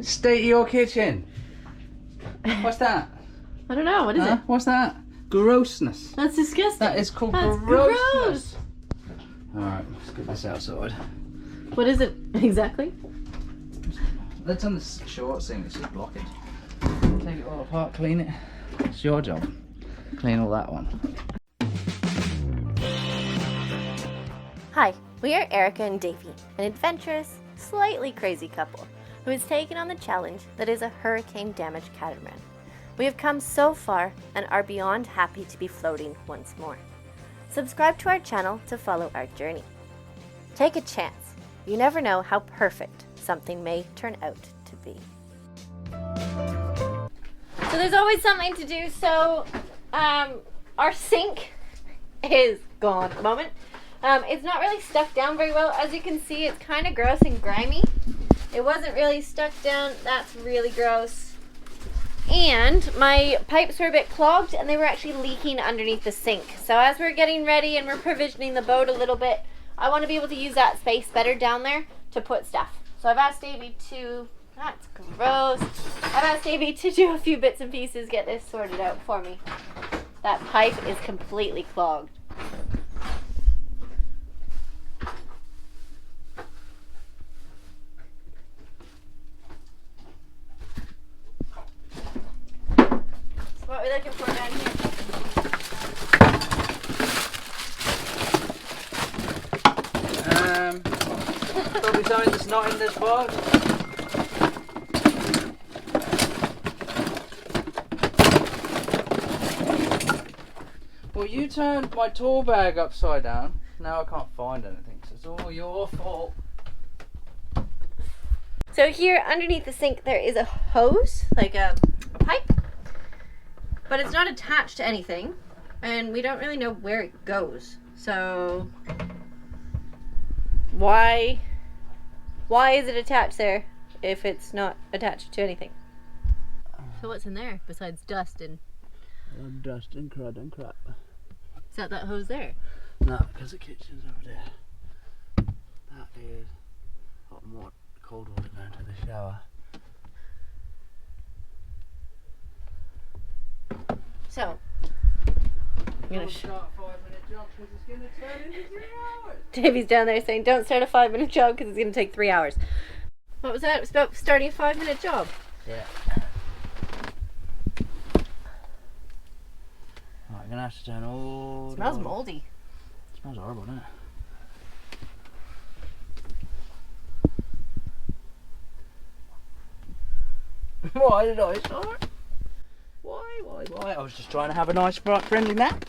State of your kitchen. What's that? I don't know. What is it? What's that? Grossness. That's disgusting. That is called That's grossness. gross. Alright, let's get this outside. What is it exactly? Let's on the short thing, it's just blocking. Take it all apart, clean it. It's your job. Clean all that one. Hi, we are Erica and Davy, an adventurous, slightly crazy couple who has taken on the challenge that is a hurricane-damaged catamaran. We have come so far and are beyond happy to be floating once more. Subscribe to our channel to follow our journey. Take a chance. You never know how perfect something may turn out to be. So there's always something to do. So our sink is gone at the moment. It's not really stuck down very well. As you can see, it's kind of gross and grimy. It wasn't really stuck down. That's really gross. And my pipes were a bit clogged and they were actually leaking underneath the sink. So as we're getting ready and we're provisioning the boat a little bit, I want to be able to use that space better down there to put stuff. So I've asked Davy to, that's gross. I've asked Davy to do a few bits and pieces, get this sorted out for me. That pipe is completely clogged. What are we looking for down here? Probably something that's not in this box. Well, you turned my tool bag upside down. Now I can't find anything, so it's all your fault. So here underneath the sink there is a hose, like a pipe. But it's not attached to anything, and we don't really know where it goes. So why is it attached there if it's not attached to anything? So what's in there besides dust and Dust and crud and crap. is that hose there? No, because the kitchen's over there. That is hot and water, cold water going to the shower. So I'm gonna start a 5-minute jog because it's going to turn into 3 hours. Davy's down there saying don't start a 5-minute job because it's going to take 3 hours. What was that? It was about starting a 5-minute job. Yeah. Right, I'm going to have to turn all. It smells moldy. It smells horrible, doesn't it? Why did I start? Why? I was just trying to have a nice, bright, friendly nap.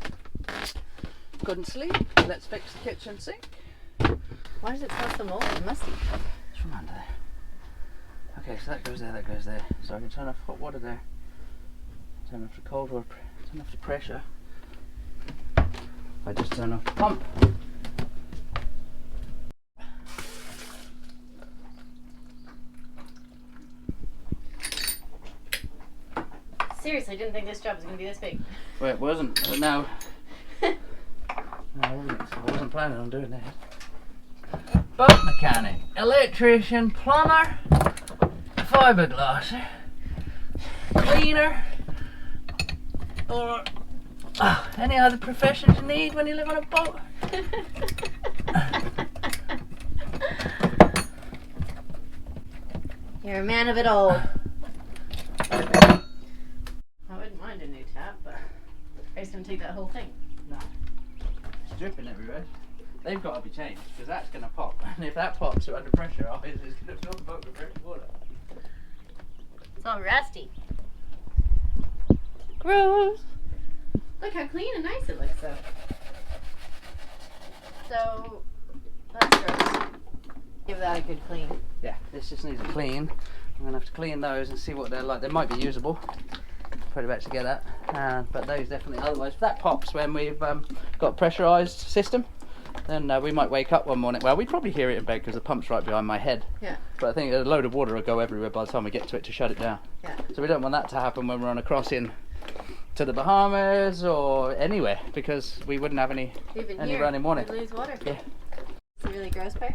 Couldn't sleep. Let's fix the kitchen sink. Why does it smell so moldy and musty? It's from under there. Okay, so that goes there, that goes there. So I can turn off hot water there. Turn off the cold water, turn off the pressure. I just turn off the pump. Seriously, didn't think this job was going to be this big. Well, it wasn't, but now. No, I wasn't planning on doing that. Boat mechanic, electrician, plumber, fiberglasser, cleaner, or any other professions you need when you live on a boat. You're a man of it all. I wouldn't mind a new tap, but it's going to take that whole thing. No, it's dripping everywhere. They've got to be changed because that's going to pop. And if that pops under pressure, it's going to fill the boat with fresh water. It's all rusty. Gross. Look how clean and nice it looks though. So, that's gross. Give that a good clean. Yeah, this just needs a clean. I'm going to have to clean those and see what they're like. They might be usable. Put it back together. But those definitely, otherwise if that pops when we've got a pressurised system, then we might wake up one morning. Well, we'd probably hear it in bed because the pump's right behind my head. Yeah. But I think a load of water will go everywhere by the time we get to it to shut it down. Yeah. So we don't want that to happen when we're on a crossing to the Bahamas or anywhere because we wouldn't have any running water. We'd lose water. Yeah. It's a really gross part.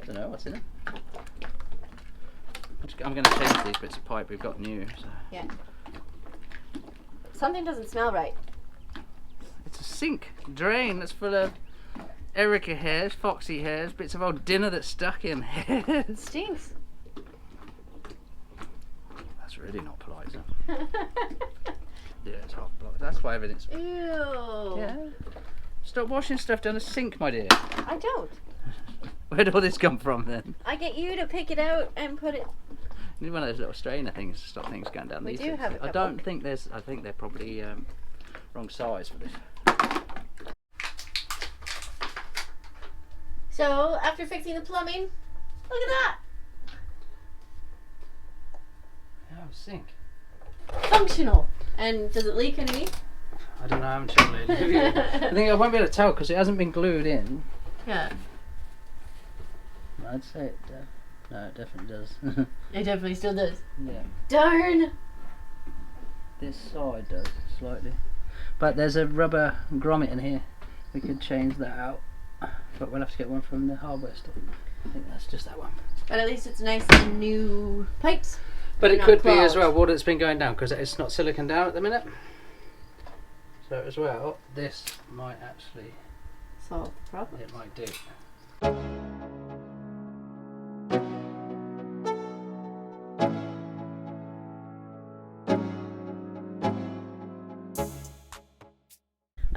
Don't know what's in it. I'm going to change these bits of pipe we've got new. So. Yeah. Something doesn't smell right. It's a sink drain that's full of Erica hairs, Foxy hairs, bits of old dinner that's stuck in hairs. It stinks. That's really not polite, is it? Yeah, it's half blocked. That's why everything's... Ew. Yeah. Stop washing stuff down the sink, my dear. I don't. Where'd all this come from then? I get you to pick it out and put it... You need one of those little strainer things to stop things going down We these do things. have a I couple. don't think there's... I think they're probably wrong size for this. So, after fixing the plumbing, look at that! Oh, sink. Functional. And does it leak underneath? I don't know, I haven't checked lately. I think I won't be able to tell because it hasn't been glued in. Yeah. I'd say it does. No, it definitely does. It definitely still does. Yeah. Darn! This side does, slightly. But there's a rubber grommet in here. We could change that out. But we'll have to get one from the hardware store. I think that's just that one. But at least it's nice and new pipes. But it Not could be as clogged. well water that's been going down because it's not silicon down at the minute. So as well, this might actually, Solve the problem. it might do.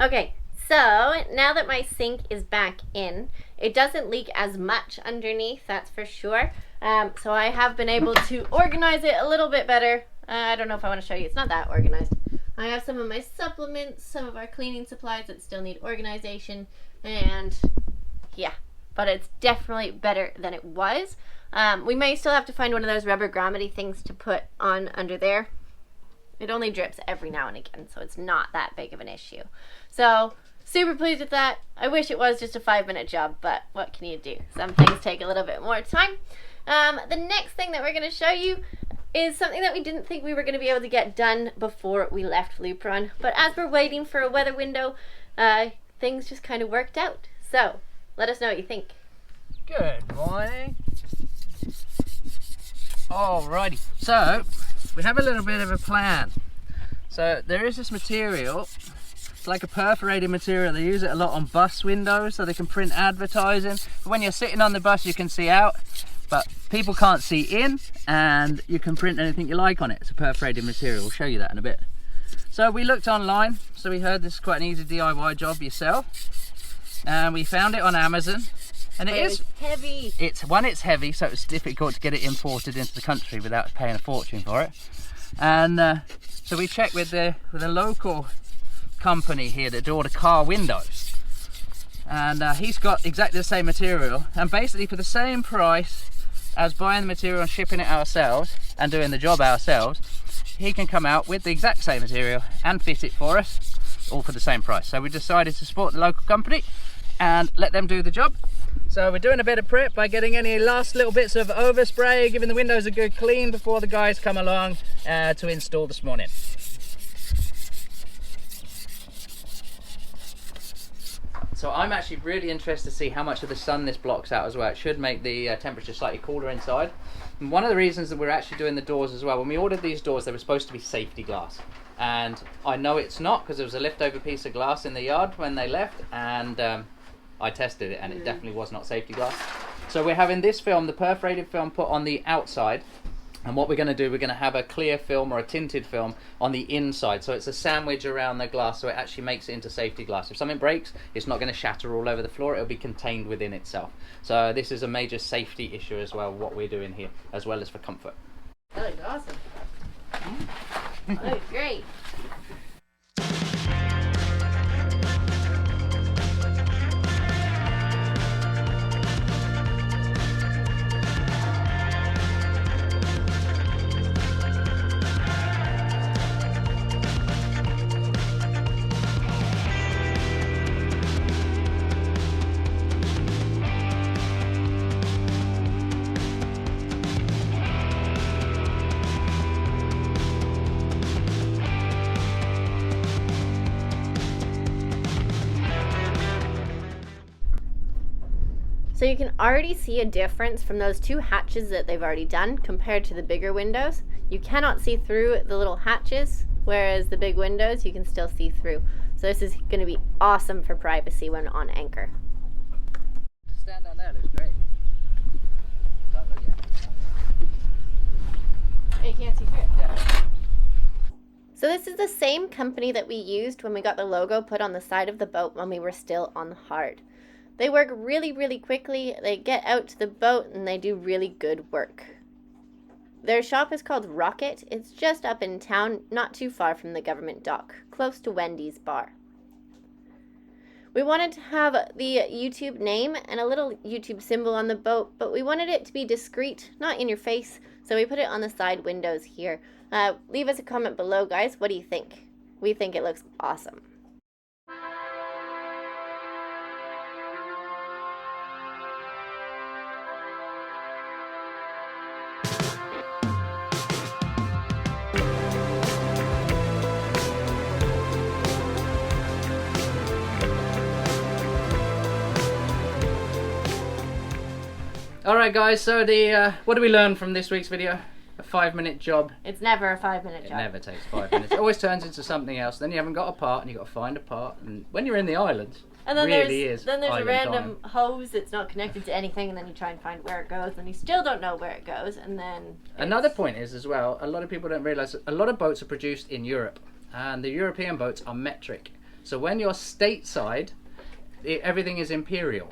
Okay, so now that my sink is back in, it doesn't leak as much underneath, that's for sure. So I have been able to organize it a little bit better. I don't know if I want to show you, it's not that organized. I have some of my supplements, some of our cleaning supplies that still need organization, and yeah, but it's definitely better than it was. We may still have to find one of those rubber grommet things to put on under there. It only drips every now and again, so it's not that big of an issue. So, super pleased with that. I wish it was just a 5-minute job, but what can you do? Some things take a little bit more time. The next thing that we're going to show you is something that we didn't think we were going to be able to get done before we left Loop Run. But as we're waiting for a weather window, things just kind of worked out. So, let us know what you think. Good morning. Alrighty, so we have a little bit of a plan. So there is this material, it's like a perforated material. They use it a lot on bus windows so they can print advertising. But when you're sitting on the bus you can see out, but people can't see in, and you can print anything you like on it. It's a perforated material, we'll show you that in a bit. So we looked online, so we heard this is quite an easy DIY job yourself. And we found it on Amazon. And it is heavy. It's heavy, so it's difficult to get it imported into the country without paying a fortune for it. And so we checked with a local company here that do all the car windows, and he's got exactly the same material, and basically for the same price as buying the material and shipping it ourselves and doing the job ourselves, he can come out with the exact same material and fit it for us, all for the same price. So we decided to support the local company and let them do the job. So we're doing a bit of prep by getting any last little bits of overspray, giving the windows a good clean before the guys come along to install this morning. So I'm actually really interested to see how much of the sun this blocks out as well. It should make the temperature slightly cooler inside. And one of the reasons that we're actually doing the doors as well, when we ordered these doors, they were supposed to be safety glass. And I know it's not, because there was a leftover piece of glass in the yard when they left, and I tested it and it definitely was not safety glass. So we're having this film, the perforated film, put on the outside, and what we're going to do, we're going to have a clear film or a tinted film on the inside, so it's a sandwich around the glass, so it actually makes it into safety glass. If something breaks, it's not going to shatter all over the floor, it'll be contained within itself. So this is a major safety issue as well, what we're doing here, as well as for comfort. That looks awesome. That looks great. So you can already see a difference from those 2 hatches that they've already done compared to the bigger windows. You cannot see through the little hatches, whereas the big windows you can still see through. So this is going to be awesome for privacy when on anchor. Stand down there, looks great. Don't look yet. You can't see through it. Yeah. So this is the same company that we used when we got the logo put on the side of the boat when we were still on the hard. They work really, really quickly. They get out to the boat and they do really good work. Their shop is called Rocket. It's just up in town, not too far from the government dock, close to Wendy's bar. We wanted to have the YouTube name and a little YouTube symbol on the boat, but we wanted it to be discreet, not in your face, so we put it on the side windows here. Leave us a comment below, guys. What do you think? We think it looks awesome. Alright guys, so what did we learn from this week's video? A 5-minute job. It's never a 5-minute job. It never takes 5 minutes. It always turns into something else. Then you haven't got a part and you've got to find a part. And when you're in the islands, and then there's a random hose that's not connected to anything, and then you try and find where it goes, and you still don't know where it goes, and then... Another point is as well, a lot of people don't realise that a lot of boats are produced in Europe, and the European boats are metric. So when you're stateside, everything is imperial.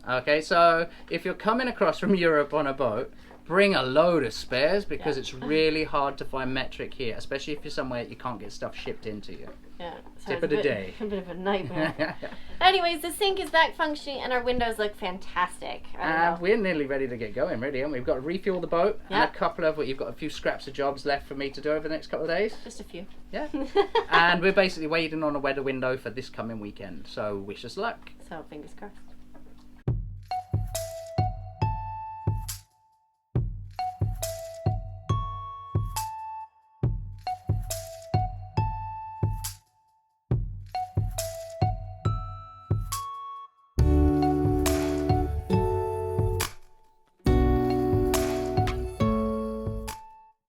Okay, so if you're coming across from Europe on a boat, bring a load of spares because it's really hard to find metric here, especially if you're somewhere you can't get stuff shipped into you. Yeah. Tip of the day. A bit of a nightmare. Anyways, the sink is back functioning and our windows look fantastic. We're nearly ready to get going, really, aren't we? We've got to refuel the boat and a couple of, you've got a few scraps of jobs left for me to do over the next couple of days. Just a few. Yeah. And we're basically waiting on a weather window for this coming weekend, so wish us luck. So fingers crossed.